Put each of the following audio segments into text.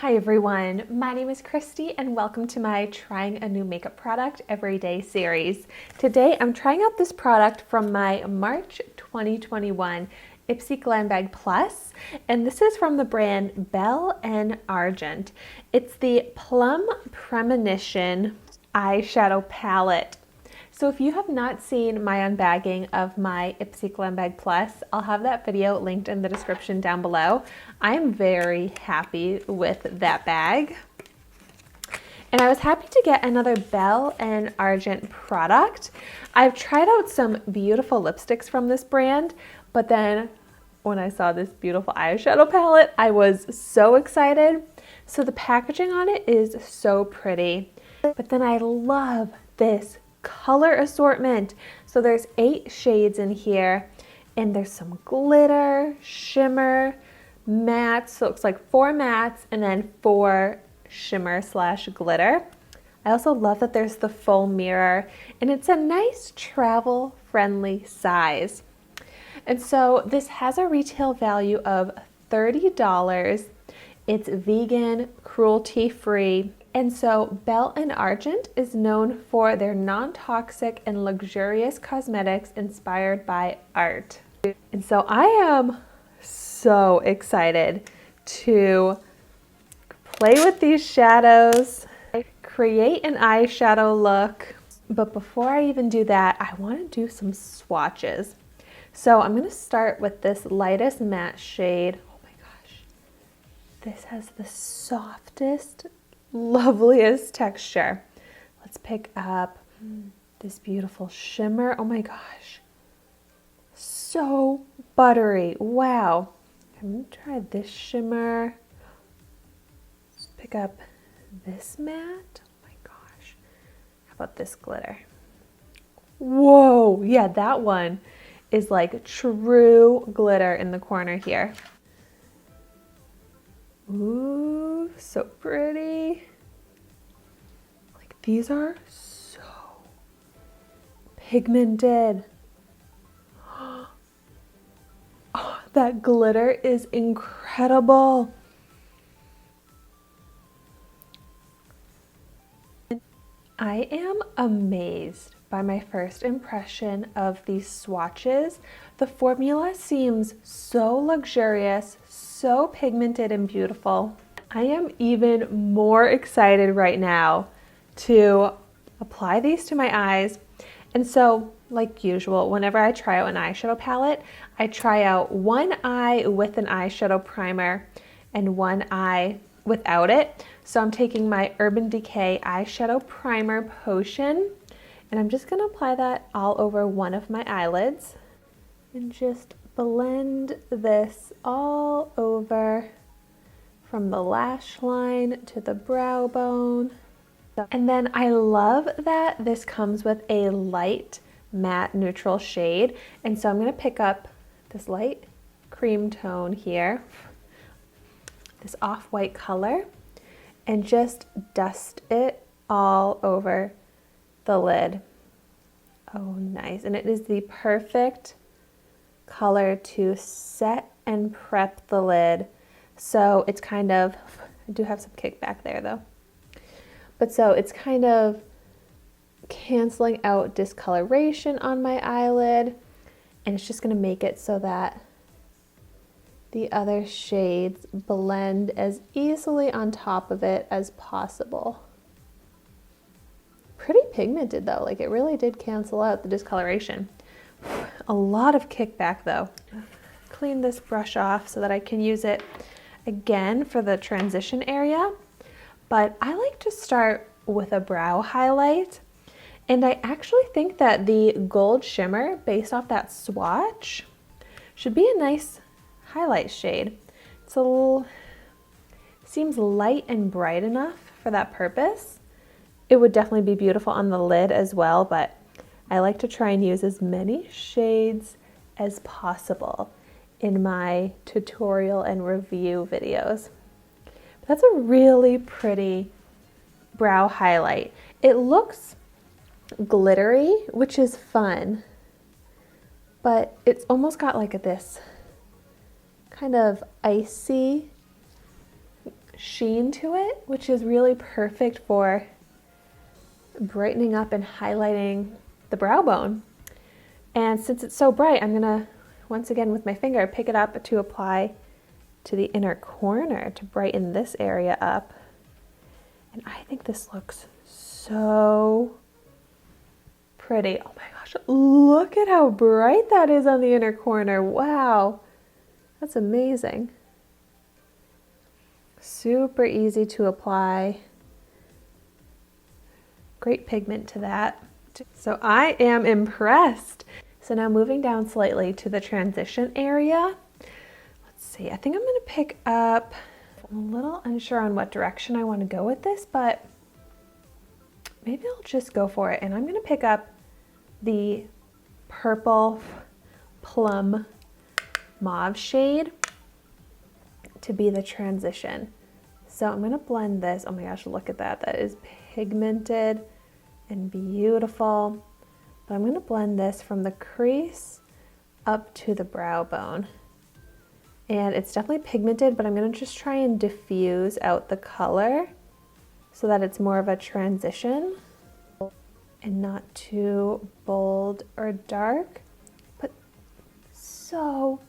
Hi everyone, my name is Christy and welcome to my Trying a New Makeup Product Everyday series. Today I'm trying out this product from my March 2021 Ipsy Glam Bag Plus, and this is from the brand Belle and Argent. It's the Plum Premonition eyeshadow palette. So if you have not seen my unbagging of my Ipsy Glam Bag Plus, I'll have that video linked in the description down below. I am very happy with that bag. And I was happy to get another Belle and Argent product. I've tried out some beautiful lipsticks from this brand, but then when I saw this beautiful eyeshadow palette, I was so excited. So the packaging on it is so pretty. But then I love this color assortment. So there's 8 shades in here, and there's some glitter, shimmer, mattes. So it looks like 4 mattes and then 4 shimmer slash glitter. I also love that there's the full mirror, and it's a nice travel friendly size. And so this has a retail value of $30. It's vegan, cruelty free. And so Belle and Argent is known for their non-toxic and luxurious cosmetics inspired by art. And so I am so excited to play with these shadows, create an eyeshadow look. But before I even do that, I want to do some swatches. So I'm going to start with this lightest matte shade. Oh my gosh, this has the softest, loveliest texture. Let's pick up this beautiful shimmer. Oh my gosh, so buttery. Wow. I'm gonna try this shimmer. Let's pick up this matte. Oh my gosh, how about this glitter? Whoa, yeah, that one is like true glitter in the corner here. Ooh, so pretty. Like, these are so pigmented. Oh, that glitter is incredible. I am amazed by my first impression of these swatches. The formula seems so luxurious, so pigmented and beautiful. I am even more excited right now to apply these to my eyes. And so, like usual, whenever I try out an eyeshadow palette, I try out one eye with an eyeshadow primer and one eye without it. So I'm taking my Urban Decay eyeshadow primer potion, and I'm just gonna apply that all over one of my eyelids and just blend this all over from the lash line to the brow bone. And then I love that this comes with a light matte neutral shade. And so I'm gonna pick up this light cream tone here, this off-white color, and just dust it all over the lid. Oh, nice. And it is the perfect color to set and prep the lid. So it's kind of, I do have some kickback there though. But so it's kind of canceling out discoloration on my eyelid, and it's just gonna make it so that the other shades blend as easily on top of it as possible. Pretty pigmented though, like it really did cancel out the discoloration. A lot of kickback though. Clean this brush off so that I can use it again for the transition area. But I like to start with a brow highlight. And I actually think that the gold shimmer based off that swatch should be a nice highlight shade. It's a little, seems light and bright enough for that purpose. It would definitely be beautiful on the lid as well, but I like to try and use as many shades as possible in my tutorial and review videos. But that's a really pretty brow highlight. It looks glittery, which is fun, but it's almost got like this kind of icy sheen to it, which is really perfect for brightening up and highlighting the brow bone. And since it's so bright, I'm gonna, once again with my finger, pick it up to apply to the inner corner to brighten this area up. And I think this looks so pretty. Oh my gosh, look at how bright that is on the inner corner. Wow, that's amazing. Super easy to apply. Great pigment to that. So I am impressed. So now moving down slightly to the transition area. Let's see, I think I'm gonna pick up, I'm a little unsure on what direction I want to go with this, but maybe I'll just go for it. And I'm gonna pick up the purple plum mauve shade to be the transition. So I'm gonna blend this. Oh my gosh, look at that. That is pigmented and beautiful. But I'm gonna blend this from the crease up to the brow bone. And it's definitely pigmented, but I'm gonna just try and diffuse out the color so that it's more of a transition and not too bold or dark, but so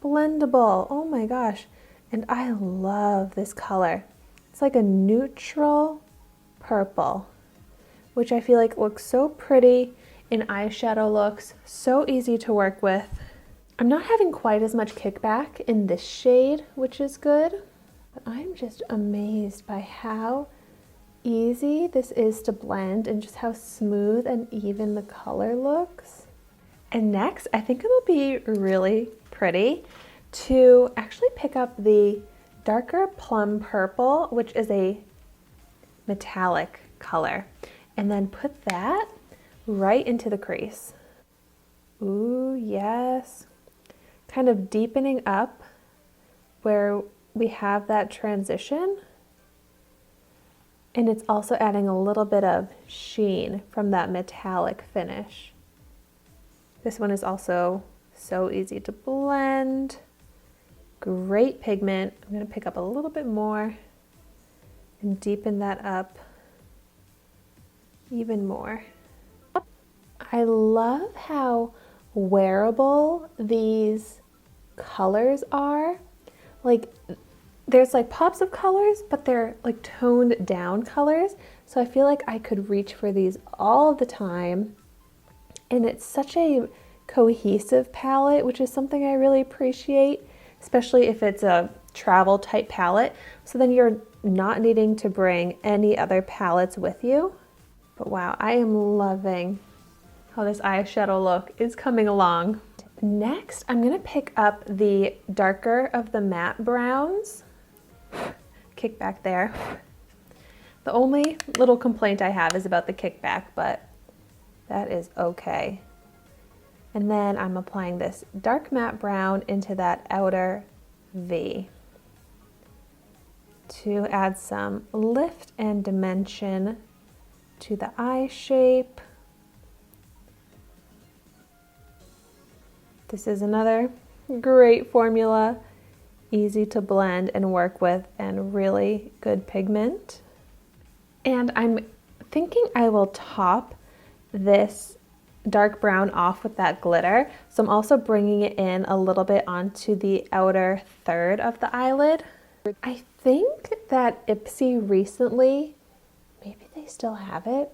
blendable. Oh my gosh. And I love this color. It's like a neutral purple, which I feel like looks so pretty in eyeshadow looks, so easy to work with. I'm not having quite as much kickback in this shade, which is good, but I'm just amazed by how easy this is to blend and just how smooth and even the color looks. And next, I think it'll be really pretty to actually pick up the darker plum purple, which is a metallic color, and then put that right into the crease. Ooh, yes. Kind of deepening up where we have that transition. And it's also adding a little bit of sheen from that metallic finish. This one is also so easy to blend. Great pigment. I'm going to pick up a little bit more and deepen that up even more. I love how wearable these colors are. Like, there's like pops of colors, but they're like toned down colors. So I feel like I could reach for these all the time. And it's such a cohesive palette, which is something I really appreciate, especially if it's a travel type palette. So then you're not needing to bring any other palettes with you. But wow, I am loving how this eyeshadow look is coming along. Next, I'm gonna pick up the darker of the matte browns. Kickback there. The only little complaint I have is about the kickback, but that is okay. And then I'm applying this dark matte brown into that outer V to add some lift and dimension to the eye shape. This is another great formula, easy to blend and work with, and really good pigment. And I'm thinking I will top this dark brown off with that glitter. So I'm also bringing it in a little bit onto the outer third of the eyelid. I think that Ipsy recently, maybe they still have it,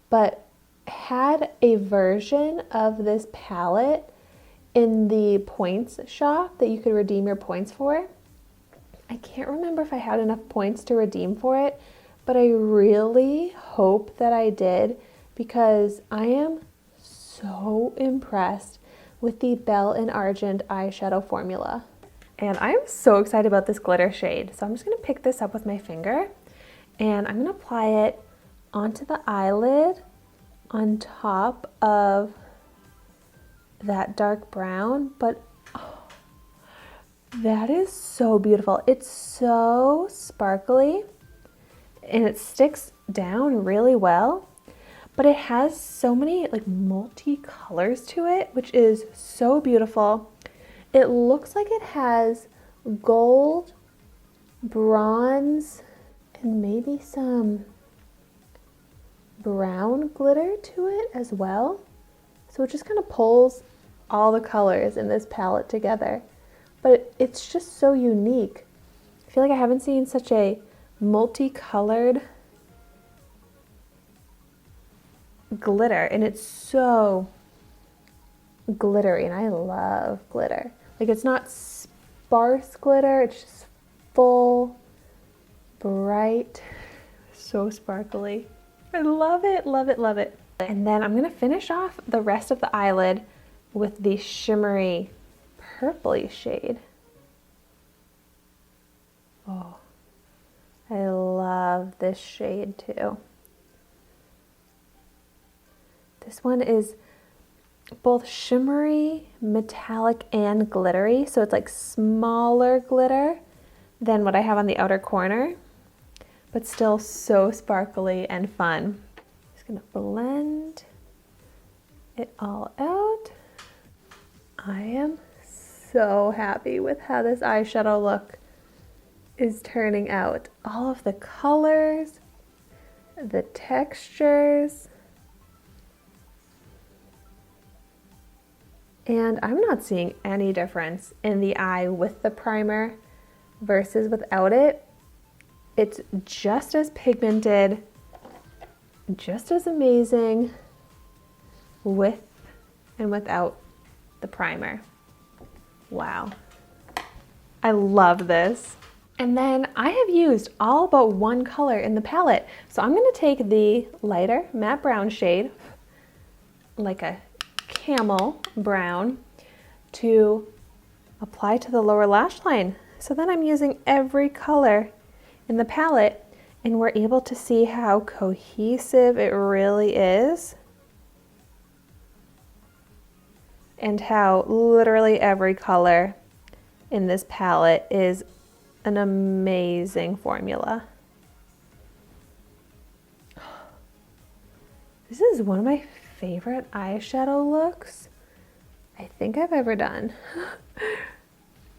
but had a version of this palette in the points shop that you could redeem your points for. I can't remember if I had enough points to redeem for it, but I really hope that I did, because I am so impressed with the Belle and Argent eyeshadow formula. And I am so excited about this glitter shade. So I'm just gonna pick this up with my finger and I'm gonna apply it onto the eyelid on top of that dark brown, but oh, that is so beautiful. It's so sparkly and it sticks down really well, but it has so many like multi-colors to it, which is so beautiful. It looks like it has gold bronze and maybe some brown glitter to it as well. So it just kind of pulls all the colors in this palette together. But it's just so unique. I feel like I haven't seen such a multicolored glitter, and it's so glittery, and I love glitter. Like, it's not sparse glitter, it's just full, bright, so sparkly. I love it, love it, love it. And then I'm gonna finish off the rest of the eyelid with the shimmery purpley shade. Oh, I love this shade too. This one is both shimmery, metallic, and glittery. So it's like smaller glitter than what I have on the outer corner, but still so sparkly and fun. Just gonna blend it all out. I am so happy with how this eyeshadow look is turning out. All of the colors, the textures, and I'm not seeing any difference in the eye with the primer versus without it. It's just as pigmented, just as amazing with and without the primer. Wow, I love this. And then I have used all but one color in the palette. So I'm gonna take the lighter matte brown shade, like a camel brown, to apply to the lower lash line. So then I'm using every color in the palette, and we're able to see how cohesive it really is, and how literally every color in this palette is an amazing formula. This is one of my favorite eyeshadow looks I think I've ever done.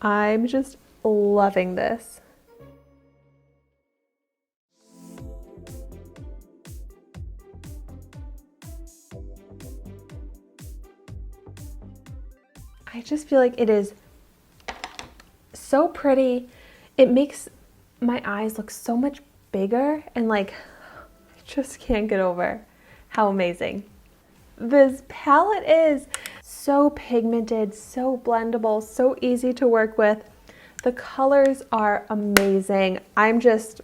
I'm just loving this. I just feel like it is so pretty. It makes my eyes look so much bigger, and like, I just can't get over how amazing this palette is. So pigmented, so blendable, so easy to work with. The colors are amazing. I'm just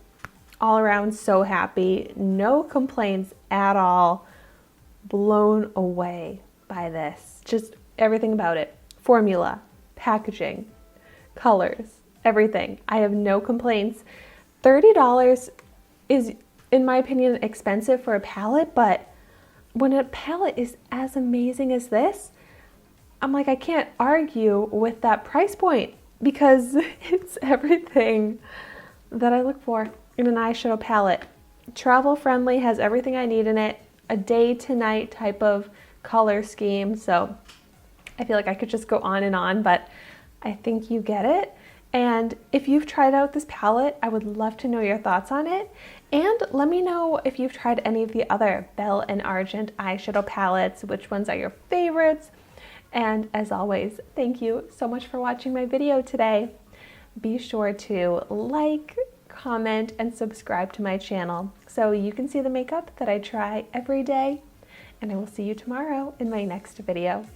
all around so happy. No complaints at all. Blown away by this. Just everything about it. Formula, packaging, colors, everything. I have no complaints. $30 is, in my opinion, expensive for a palette, but when a palette is as amazing as this, I'm like, I can't argue with that price point, because it's everything that I look for in an eyeshadow palette. Travel friendly, has everything I need in it, a day to night type of color scheme. So I feel like I could just go on, but I think you get it. And if you've tried out this palette, I would love to know your thoughts on it. And let me know if you've tried any of the other Belle and Argent eyeshadow palettes, which ones are your favorites. And as always, thank you so much for watching my video today. Be sure to like, comment, and subscribe to my channel so you can see the makeup that I try every day. And I will see you tomorrow in my next video.